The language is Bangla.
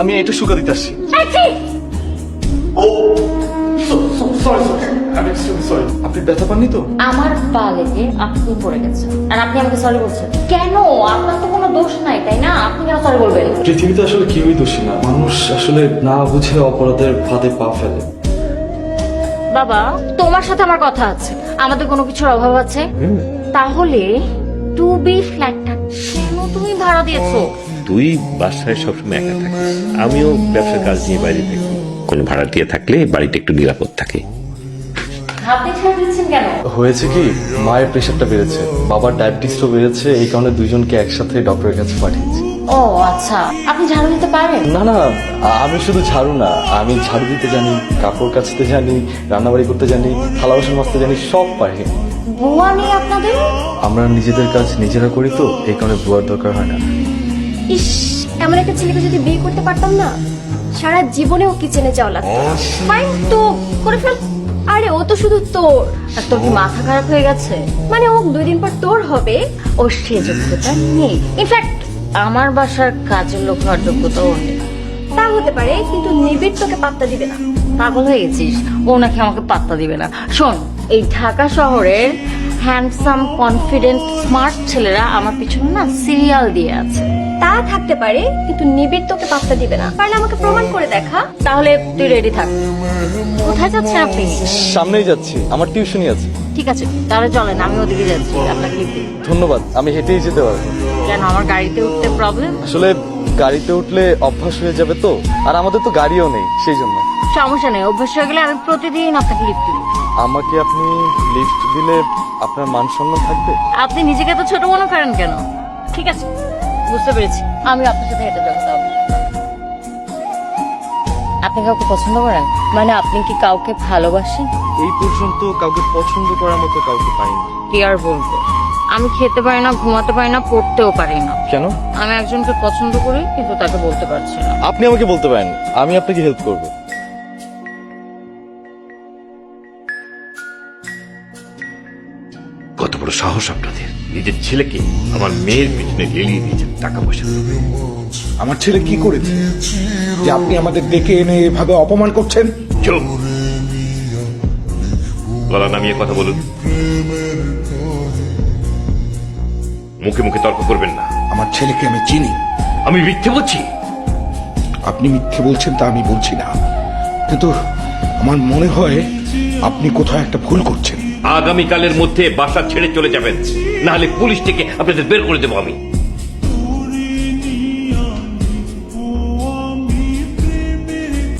আমি এটা শুকা দিতে আসছি। আপনি ব্যথা পাননি তো? আমার পা লেগে আপনি পড়ে গেছেন আর আপনি আমাকে সরি বলছেন কেন? আপনার তো কোনো দোষ নাই, তাই না? আপনি কেন সরি বলবেন? পৃথিবীতে আসলে কেউই দোষী না, মানুষ আসলে না বুঝে অপরাধের ফাঁদে পা ফেলে। বাবা, তোমার সাথে আমার কথা আছে। আমাদের কোনো কিছুর অভাব আছে? তাহলে টু বি ফ্ল্যাটটা কেন তুমি ভাড়া দিয়েছো? তুই বাসায় সবসময় একা থাকিস, আমিও ব্যবসার কাজ নিয়ে বাইরে থাকি। কোনো ভাড়া দিয়ে থাকলে বাড়িটা একটু নিরাপদ থাকে। আপনি ছেড়ে দিচ্ছেন কেন? হয়েছে কি, মায়ের প্রেশারটা বেড়েছে, বাবার ডায়াবেটিসও বেড়েছে, এই কারণে দুইজনকে একসাথে ডক্টরের কাছে পাঠিয়েছি। ও আচ্ছা, আপনি ঝাড়ু দিতে পারেন? না না, আমি শুধু ঝাড়ু না, আমি ঝাড়ু দিতে জানি, কাপড় কাচতে জানি, রান্নাবাড়ি করতে জানি, থালা বাসন মাজতে জানি, সব পারি। বুয়া নেই আপনাদের? আমরা নিজেদের কাজ নিজেরা করি তো, এই কারণে বুয়ার দরকার হয় না। ইস, এমন একটা ছেলেকে যদি বিয়ে করতে পারতাম না, সারা জীবনেও কিচেনে যাওয়া লাগতো। ফাইন তো করে ফেল। আরে ও তো শুধু তোর। আর তোর কি মাথা খারাপ হয়ে গেছে? মানে ও 2 দিন পর তোর হবে। ও সে যোগ্যতা নেই। ইনফ্যাক্ট আমার বাসার কাজের লোক হওয়ার যোগ্যতাও নেই। তা হতে পারে, কিন্তু নিবিড় তোকে পাত্তা দিবে না। পাগল হয়ে গেছিস? ও নাকি আমাকে পাত্তা দিবে না? শোন, এই ঢাকা শহরের হ্যান্ডসাম, কনফিডেন্ট, স্মার্ট ছেলেরা আমার পিছনে না সিরিয়াল দিয়ে আছে। তা থাকতে পারে, কিন্তু নিবিড় তোকে পাত্তা দিবে না। পারলে আমাকে প্রমাণ করে দেখা। তাহলে তুই রেডি থাক। কোথায় যাচ্ছেন আপনি? সামনেই যাচ্ছি, আমার টিউশনই আছে। ঠিক আছে, তাহলে চলেন, আমি ওদিকে যাচ্ছি। আপনাকে লিফট দিই। ধন্যবাদ, আমি হেঁটেই যেতে পারবো। কেন, আমার গাড়িতে উঠতে প্রবলেম? আসলে গাড়িতে উঠলে অভ্যাস হয়ে যাবে তো, আর আমাদের তো গাড়িও নেই, সেই জন্য। সমস্যা নেই, অভ্যাস হয়ে গেলে আমি প্রতিদিন আপনাকে লিফট দিব। আমাকে আপনি লিফট দিলে আপনার মান সম্মান থাকবে? আপনি নিজেকে তো ছোট মনে করেন কেন? ঠিক আছে, বুঝতে পেরেছি, আমি আপনার সাথে হেঁটে যাবো। তাহলে আপনি কাউকে পছন্দ করেন? মানে আপনি কি কাউকে ভালোবাসেন? এই পর্যন্ত কাউকে পছন্দ করার মতো কাউকে পাইনি। কি আর বলবো, আমি খেতে পারি না, ঘুমাতে পারি না, পড়তেও পারি না। কেন? আমি একজনকে পছন্দ করি, কিন্তু তাকে বলতে পারছি না। আপনি আমাকে বলতে পারেন, আমি আপনাকে হেল্প করব। কত বড় সাহস আপনাদের! নিজের ছেলেকে আমার মেয়ের পিছনে লেলিয়ে দিয়েছেন টাকা পয়সা। আমার ছেলে কি করেছে যে আপনি আমাদের ডেকে এনে এভাবে অপমান করছেন? চুপ! গলা নামিয়ে কথা বলুন, মুখে মুখে তর্ক করবেন না। আমার ছেলেকে আমি চিনি। আমি মিথ্যে বলছি? আপনি মিথ্যে বলছেন তা আমি বলছি না, কিন্তু আমার মনে হয় আপনি কোথাও একটা ভুল করছেন। আগামীকালের মধ্যে বাসা ছেড়ে চলে যাবেন, না হলে পুলিশ থেকে আপনাদের বের করে দেবো আমি।